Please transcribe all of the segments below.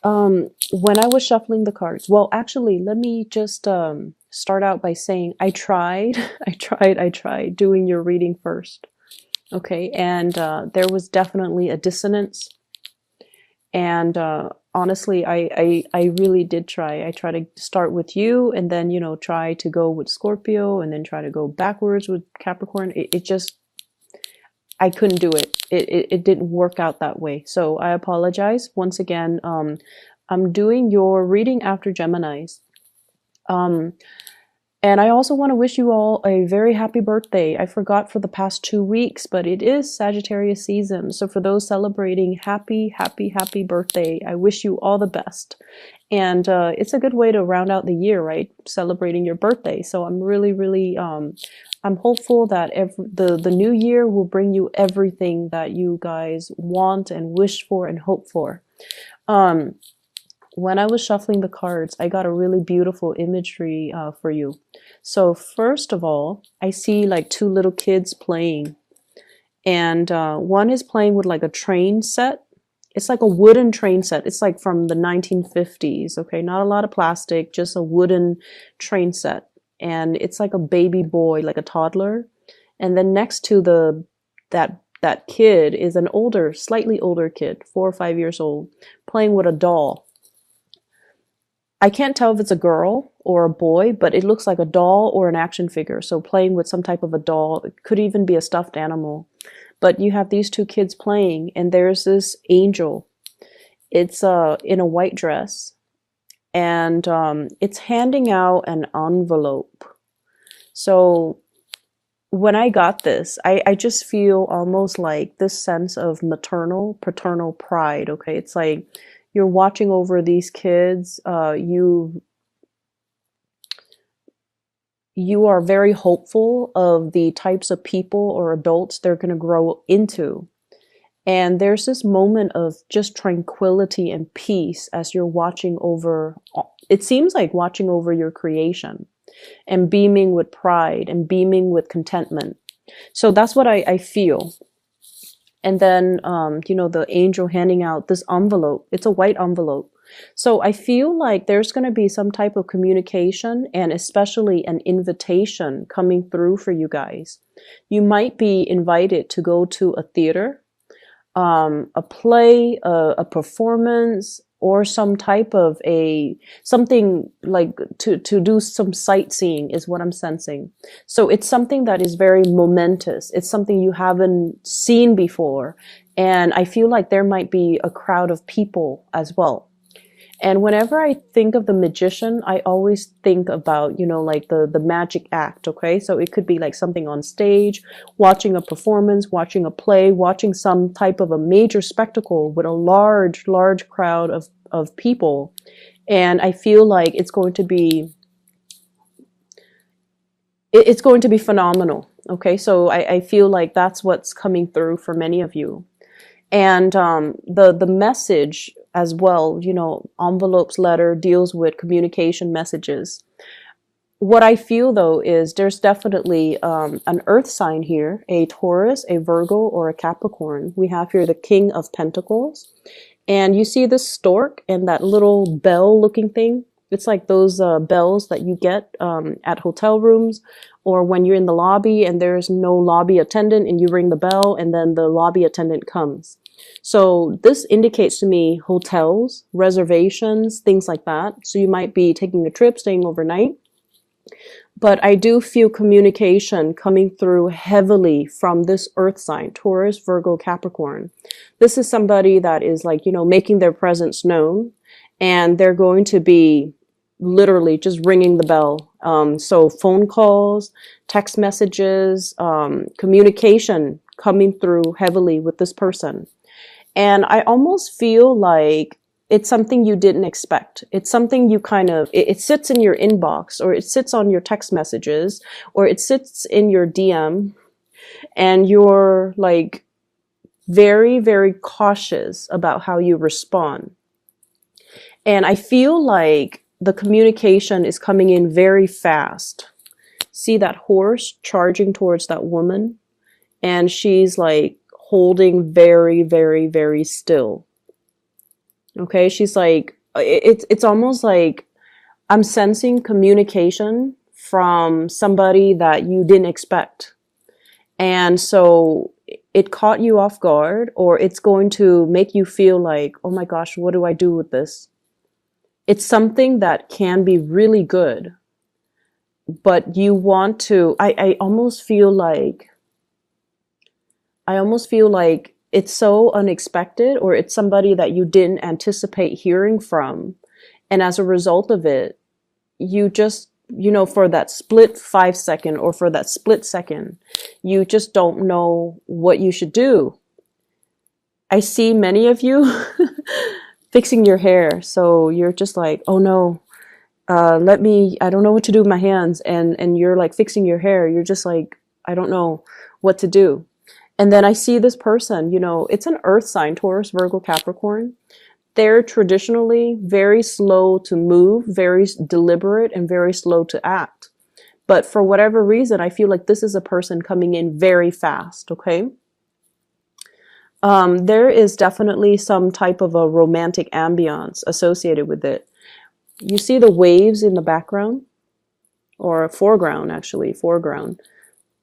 When I was shuffling the cards, well, actually, let me just start out by saying I tried, I tried doing your reading first. Okay, and there was definitely a dissonance. And honestly, I really did try. I tried to start with you and then, you know, try to go with Scorpio and then try to go backwards with Capricorn. It just, I couldn't do it. It didn't work out that way. So I apologize. Once again, I'm doing your reading after Gemini's. Um, and I also want to wish you all a very happy birthday. I forgot for the past 2 weeks, but it is Sagittarius season. So for those celebrating, happy, happy, happy birthday. I wish you all the best. And it's a good way to round out the year, right? Celebrating your birthday. So I'm really, really, I'm hopeful that the new year will bring you everything that you guys want and wish for and hope for. Um, when I was shuffling the cards, I got a really beautiful imagery for you. So first of all, I see like two little kids playing, and one is playing with like a train set. It's like a wooden train set. It's like from the 1950s, okay? Not a lot of plastic, just a wooden train set. And it's like a baby boy, like a toddler. And then next to that kid is an older, slightly older kid, 4 or 5 years old, playing with a doll. I can't tell if it's a girl or a boy, but it looks like a doll or an action figure. So playing with some type of a doll. It could even be a stuffed animal. But you have these two kids playing, and there's this angel. It's in a white dress, and it's handing out an envelope. So when I got this, I just feel almost like this sense of maternal, paternal pride, okay? It's like you're watching over these kids. You are very hopeful of the types of people or adults they're going to grow into. And there's this moment of just tranquility and peace as you're watching over, it seems like watching over your creation and beaming with pride and beaming with contentment. So that's what I feel. And then, you know, the angel handing out this envelope. It's a white envelope. So I feel like there's going to be some type of communication and especially an invitation coming through for you guys. You might be invited to go to a theater, a play, a performance, or some type of something like to do some sightseeing is what I'm sensing. So it's something that is very momentous. It's something you haven't seen before. And I feel like there might be a crowd of people as well. And whenever I think of the magician, I always think about, you know, like the magic act, okay? So it could be like something on stage, watching a performance, watching a play, watching some type of a major spectacle with a large, large crowd of people. And I feel like it's going to be phenomenal, okay? So I feel like that's what's coming through for many of you. And the message as well, you know, envelopes letter deals with communication messages. What I feel though is there's definitely an earth sign here, a Taurus, a Virgo, or a Capricorn. We have here the King of Pentacles. And you see this stork and that little bell looking thing. It's like those bells that you get at hotel rooms, or when you're in the lobby and there's no lobby attendant and you ring the bell and then the lobby attendant comes. So this indicates to me hotels, reservations, things like that. So you might be taking a trip, staying overnight. But I do feel communication coming through heavily from this earth sign, Taurus, Virgo, Capricorn. This is somebody that is like, you know, making their presence known, and they're going to be literally just ringing the bell. So phone calls, text messages, communication coming through heavily with this person. And I almost feel like it's something you didn't expect. It's something you kind of, it sits in your inbox, or it sits on your text messages, or it sits in your DM, and you're like very, very cautious about how you respond. And I feel like the communication is coming in very fast. See that horse charging towards that woman? And she's like holding very, very, very still. Okay, she's like, it's almost like I'm sensing communication from somebody that you didn't expect. And so it caught you off guard, or it's going to make you feel like, oh my gosh, what do I do with this? It's something that can be really good, but you want to, I almost feel like it's so unexpected, or it's somebody that you didn't anticipate hearing from. And as a result of it, you just, for that split 5 second, or for that split second, you just don't know what you should do. I see many of you fixing your hair. So you're just like, oh no, I don't know what to do with my hands. And you're like fixing your hair. You're just like, I don't know what to do. And then I see this person, it's an earth sign, Taurus, Virgo, Capricorn. They're traditionally very slow to move, very deliberate, and very slow to act. But for whatever reason, I feel like this is a person coming in very fast, okay? There is definitely some type of a romantic ambiance associated with it. You see the waves in the background, or foreground, actually, foreground.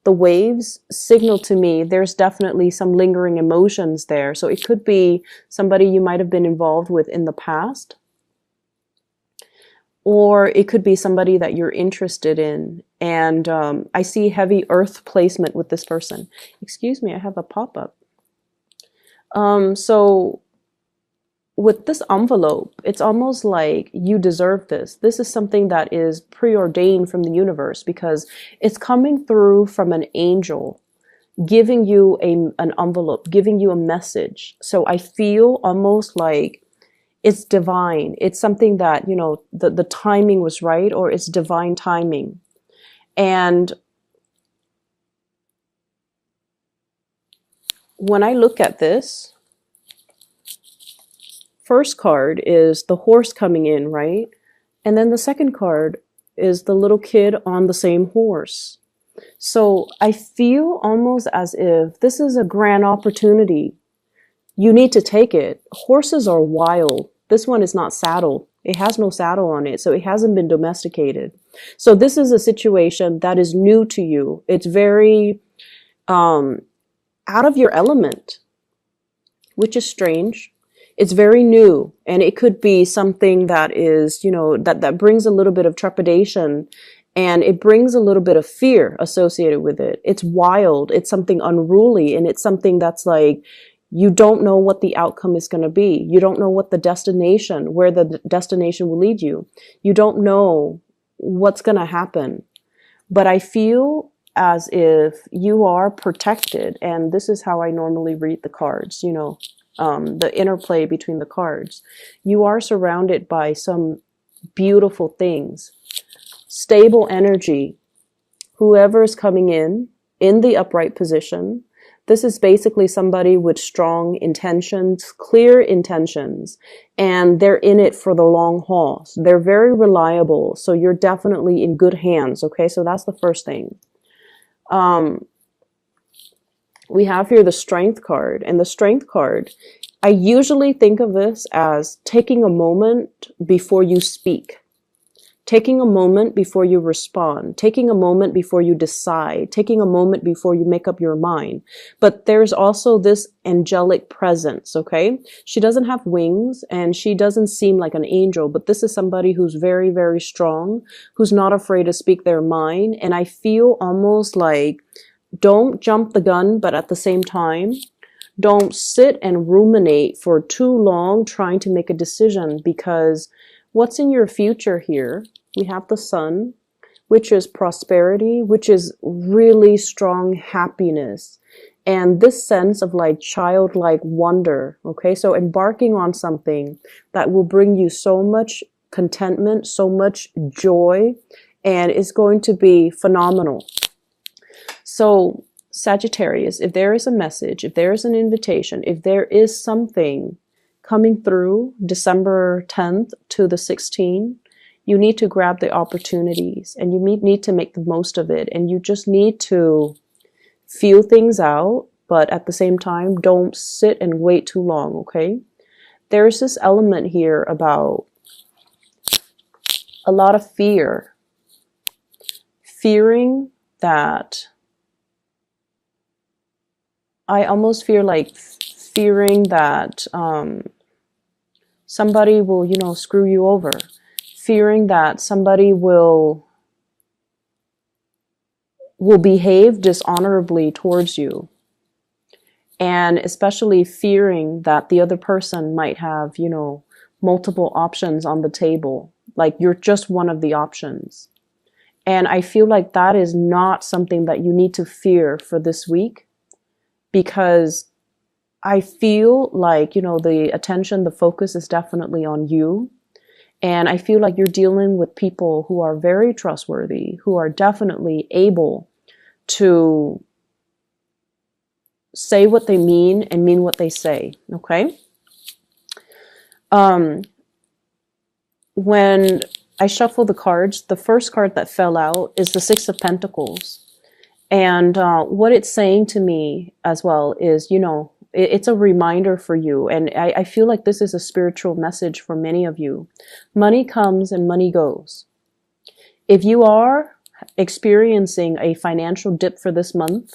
The waves signal to me there's definitely some lingering emotions there. So it could be somebody you might have been involved with in the past, or it could be somebody that you're interested in. And I see heavy earth placement with this person. Excuse me, I have a pop-up. So with this envelope, it's almost like you deserve this. This is something that is preordained from the universe, because it's coming through from an angel giving you an envelope, giving you a message. So I feel almost like it's divine. It's something that, the timing was right, or it's divine timing. And when I look at this, first card is the horse coming in, right? And then the second card is the little kid on the same horse. So I feel almost as if this is a grand opportunity. You need to take it. Horses are wild. This one is not saddled. It has no saddle on it, so it hasn't been domesticated. So this is a situation that is new to you. It's very out of your element, which is strange. It's very new, and it could be something that is, that brings a little bit of trepidation, and it brings a little bit of fear associated with it. It's wild. It's something unruly, and it's something that's like, you don't know what the outcome is going to be. You don't know what the destination, where the destination will lead you. You don't know what's going to happen. But I feel as if you are protected, and this is how I normally read the cards, the interplay between the cards. You are surrounded by some beautiful things, stable energy. Whoever is coming in the upright position, this is basically somebody with strong intentions, clear intentions, and they're in it for the long haul. They're very reliable, so you're definitely in good hands, okay? So that's the first thing. We have here the Strength card, and the Strength card, I usually think of this as taking a moment before you speak, taking a moment before you respond, taking a moment before you decide, taking a moment before you make up your mind. But there's also this angelic presence, okay? She doesn't have wings, and she doesn't seem like an angel, but this is somebody who's very, very strong, who's not afraid to speak their mind. And I feel almost like, don't jump the gun, but at the same time, don't sit and ruminate for too long trying to make a decision, because what's in your future here? We have the Sun, which is prosperity, which is really strong happiness, and this sense of like childlike wonder, okay? So embarking on something that will bring you so much contentment, so much joy, and it's going to be phenomenal. So Sagittarius, if there is a message, if there is an invitation, if there is something coming through December 10th to the 16th, you need to grab the opportunities, and you need to make the most of it. And you just need to feel things out, but at the same time, don't sit and wait too long, okay? there's this element here about a lot of fear. Fearing that, I almost feel like fearing that somebody will, you know, screw you over. Fearing that somebody will behave dishonorably towards you. And especially fearing that the other person might have, you know, multiple options on the table. Like you're just one of the options. And I feel like that is not something that you need to fear for this week, because I feel like, you know, the attention, the focus is definitely on you. And I feel like you're dealing with people who are very trustworthy, who are definitely able to say what they mean and mean what they say. Okay. When I shuffle the cards, the first card that fell out is the Six of Pentacles. And what it's saying to me as well is, you know, it's a reminder for you. And I feel like this is a spiritual message for many of you. Money comes and money goes. If you are experiencing a financial dip for this month,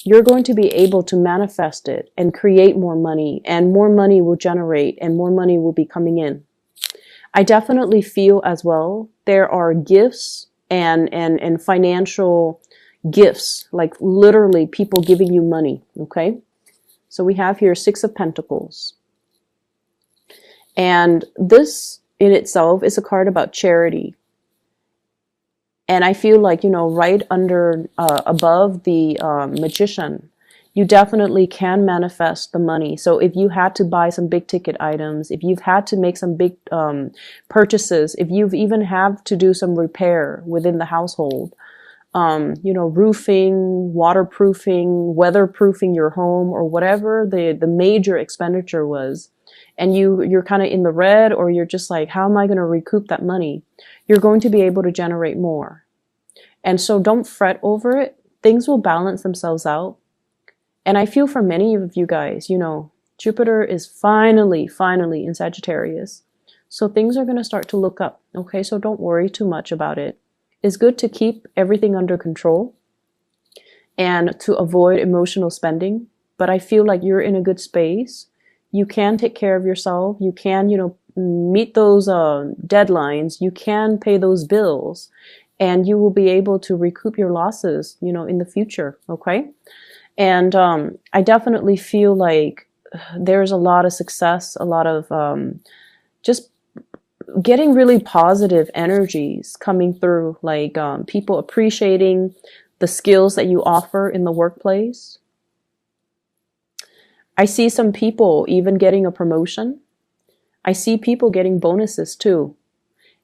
you're going to be able to manifest it and create more money, and more money will generate and more money will be coming in. I definitely feel as well there are gifts and financial gifts, like literally people giving you money. Okay. So we have here Six of Pentacles. And this in itself is a card about charity. And I feel like, you know, right under, above the Magician, you definitely can manifest the money. So if you had to buy some big ticket items, if you've had to make some big purchases, if you've even have to do some repair within the household, you know, roofing, waterproofing, weatherproofing your home, or whatever the major expenditure was, and you're kind of in the red, or you're just like, how am I going to recoup that money? You're going to be able to generate more. And so don't fret over it. Things will balance themselves out. And I feel for many of you guys, you know, Jupiter is finally in Sagittarius. So things are going to start to look up. Okay, so don't worry too much about it. It's good to keep everything under control and to avoid emotional spending. But I feel like you're in a good space. You can take care of yourself. You can, you know, meet those deadlines. You can pay those bills, and you will be able to recoup your losses, you know, in the future. Okay. And I definitely feel like there's a lot of success, a lot of just getting really positive energies coming through, like people appreciating the skills that you offer in the workplace. I see some people even getting a promotion. I see people getting bonuses too.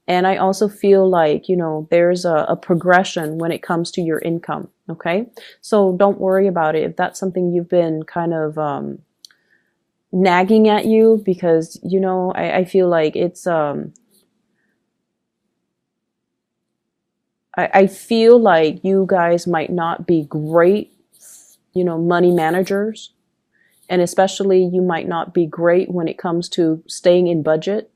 And I also feel like, you know, there's a progression when it comes to your income. Okay. So don't worry about it if that's something you've been kind of nagging at you, because, you know, I feel like it's, I feel like you guys might not be great, you know, money managers. And especially you might not be great when it comes to staying in budget.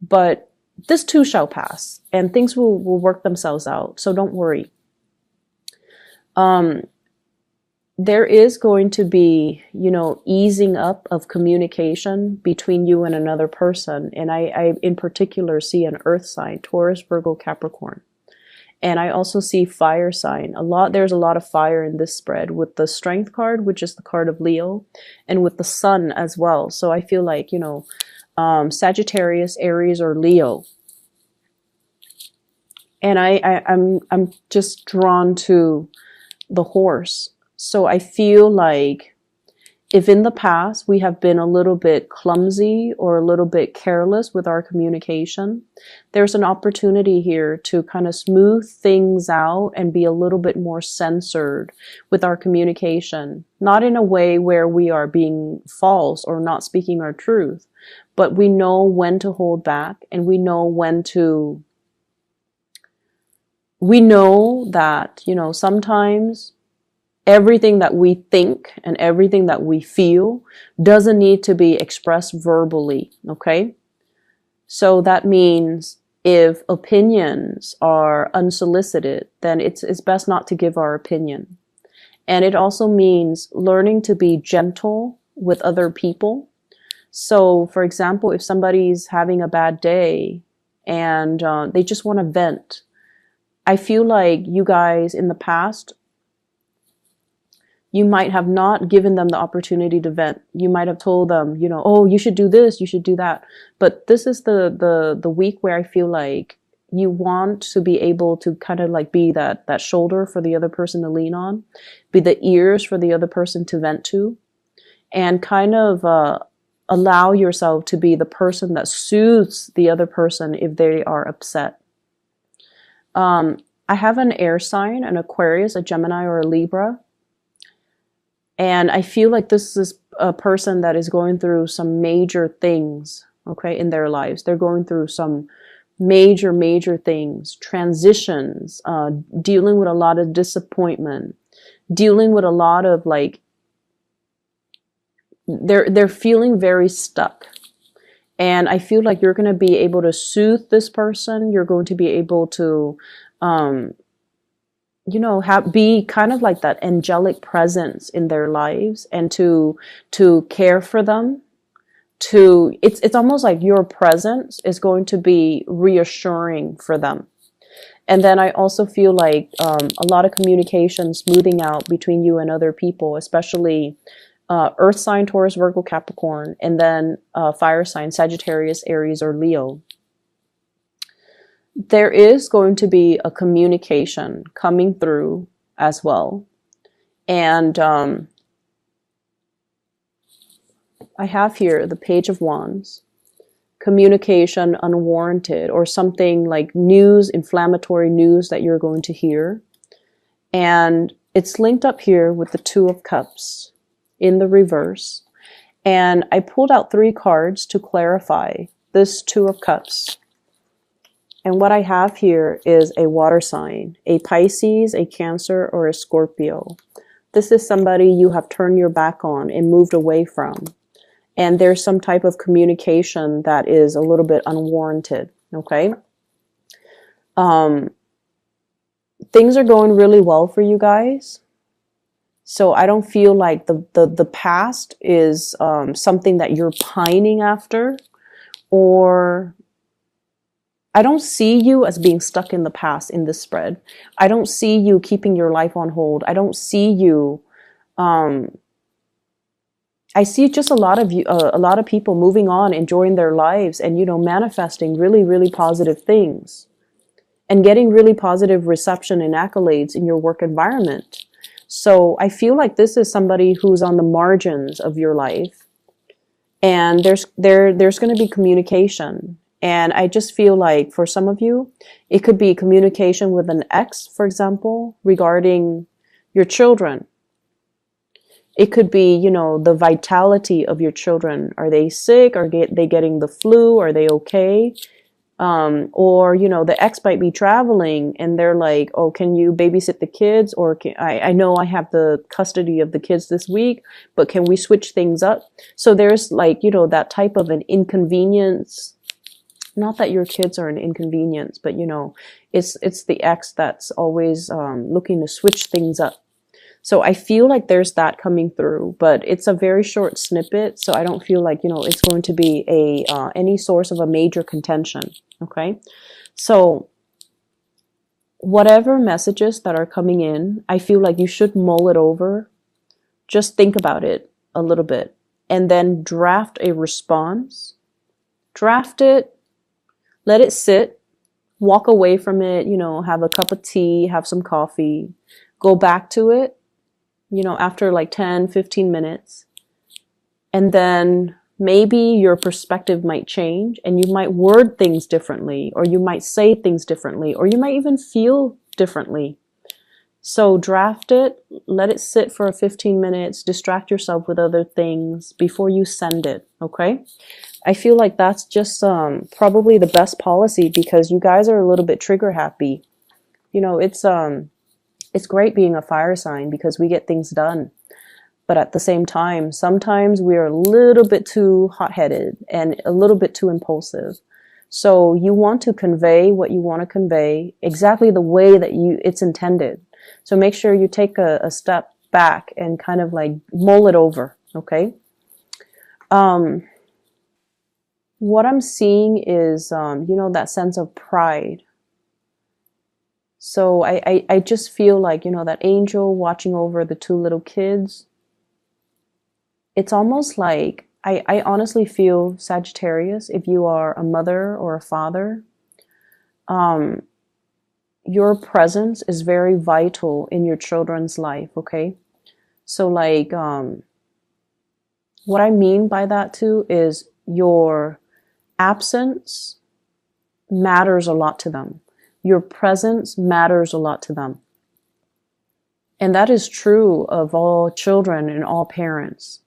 But this too shall pass, and things will work themselves out. So don't worry. There is going to be, you know, easing up of communication between you and another person. And I in particular see an earth sign, Taurus, Virgo, Capricorn. And I also see fire sign. There's a lot of fire in this spread, with the Strength card, which is the card of Leo, and with the Sun as well. So I feel like, you know, Sagittarius, Aries, or Leo. And I'm just drawn to the Horse. So I feel like if in the past we have been a little bit clumsy or a little bit careless with our communication, there's an opportunity here to kind of smooth things out and be a little bit more censored with our communication. Not in a way where we are being false or not speaking our truth, but we know when to hold back, and we know when to, we know that, you know, sometimes Everything that we think and everything that we feel doesn't need to be expressed verbally, okay? So that means if opinions are unsolicited, then it's best not to give our opinion. And it also means learning to be gentle with other people. So, for example, if somebody's having a bad day and they just want to vent, I feel like you guys in the past, you might have not given them the opportunity to vent. You might have told them, you know, oh, you should do this, you should do that. But this is the week where I feel like you want to be able to kind of like be that shoulder for the other person to lean on, be the ears for the other person to vent to, and kind of allow yourself to be the person that soothes the other person if they are upset. I have an air sign, an Aquarius, a Gemini, or a Libra. And I feel like this is a person that is going through some major things, okay, in their lives. They're going through some major things, transitions, dealing with a lot of disappointment, dealing with a lot of like, they're feeling very stuck. And I feel like you're going to be able to soothe this person. You're going to be able to, you know, be kind of like that angelic presence in their lives, and to care for them. It's almost like your presence is going to be reassuring for them. And then I also feel like a lot of communication smoothing out between you and other people, especially Earth sign, Taurus, Virgo, Capricorn, and then fire sign, Sagittarius, Aries, or Leo. There is going to be a communication coming through as well. And I have here the Page of Wands. Communication unwarranted, or something like news, inflammatory news that you're going to hear. And it's linked up here with the Two of Cups in the reverse. And I pulled out 3 cards to clarify this Two of Cups. And what I have here is a water sign, a Pisces, a Cancer, or a Scorpio. This is somebody you have turned your back on and moved away from. And there's some type of communication that is a little bit unwarranted, okay? Things are going really well for you guys. So I don't feel like the past is something that you're pining after, or I don't see you as being stuck in the past in this spread. I don't see you keeping your life on hold. I don't see you, I see just a lot of people moving on, enjoying their lives, and, you know, manifesting really positive things and getting really positive reception and accolades in your work environment. So I feel like this is somebody who's on the margins of your life, and there's going to be communication. And I just feel like for some of you, it could be communication with an ex, for example, regarding your children. It could be, you know, the vitality of your children. Are they sick? Are they getting the flu? Are they okay? Or, you know, the ex might be traveling and they're like, oh, can you babysit the kids? Or I know I have the custody of the kids this week, but can we switch things up? So there's like, you know, that type of an inconvenience. Not that your kids are an inconvenience, but, you know, it's the ex that's always looking to switch things up. So I feel like there's that coming through, but it's a very short snippet. So I don't feel like, you know, it's going to be any source of a major contention. Okay. So whatever messages that are coming in, I feel like you should mull it over. Just think about it a little bit and then draft a response. Draft it. Let it sit, walk away from it, you know, have a cup of tea, have some coffee, go back to it, you know, after like 10, 15 minutes. And then maybe your perspective might change and you might word things differently, or you might say things differently, or you might even feel differently. So draft it, let it sit for 15 minutes, distract yourself with other things before you send it, okay? I feel like that's just probably the best policy, because you guys are a little bit trigger happy. You know, it's It's great being a fire sign because we get things done. But at the same time, sometimes we are a little bit too hot-headed and a little bit too impulsive. So you want to convey what you want to convey exactly the way that it's intended. So make sure you take a step back and kind of like mull it over, okay? What I'm seeing is, that sense of pride. So I just feel like, that angel watching over the two little kids. It's almost like, I honestly feel, Sagittarius, if you are a mother or a father, your presence is very vital in your children's life, okay? So like, what I mean by that too is your absence matters a lot to them. Your presence matters a lot to them. And that is true of all children and all parents.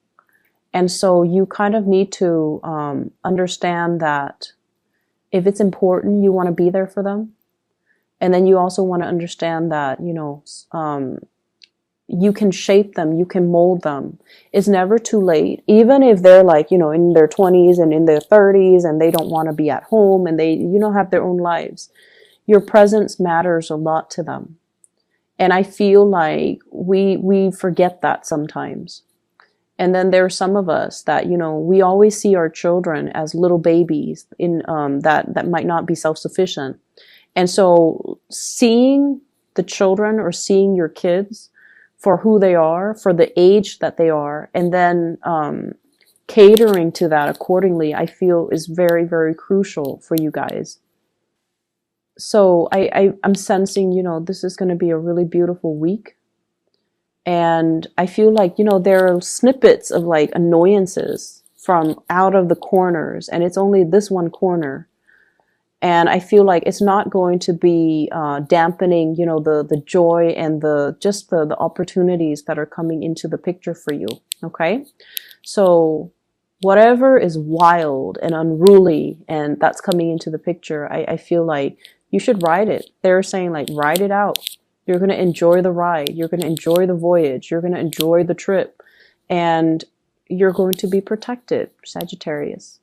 And so you kind of need to understand that if it's important, you want to be there for them. And then you also want to understand that, you can shape them, you can mold them. It's never too late. Even if they're like, in their 20s and in their 30s and they don't want to be at home and they, have their own lives. Your presence matters a lot to them. And I feel like we forget that sometimes. And then there are some of us that, we always see our children as little babies in that might not be self-sufficient. And so seeing the children or seeing your kids for who they are, for the age that they are, and then catering to that accordingly, I feel is very, very crucial for you guys. So I'm sensing, this is going to be a really beautiful week. And I feel like, there are snippets of like annoyances from out of the corners, and it's only this one corner. And I feel like it's not going to be dampening, the joy and the opportunities that are coming into the picture for you. Okay. So whatever is wild and unruly and that's coming into the picture, I feel like you should ride it. They're saying like, ride it out. You're going to enjoy the ride. You're going to enjoy the voyage. You're going to enjoy the trip. And you're going to be protected, Sagittarius.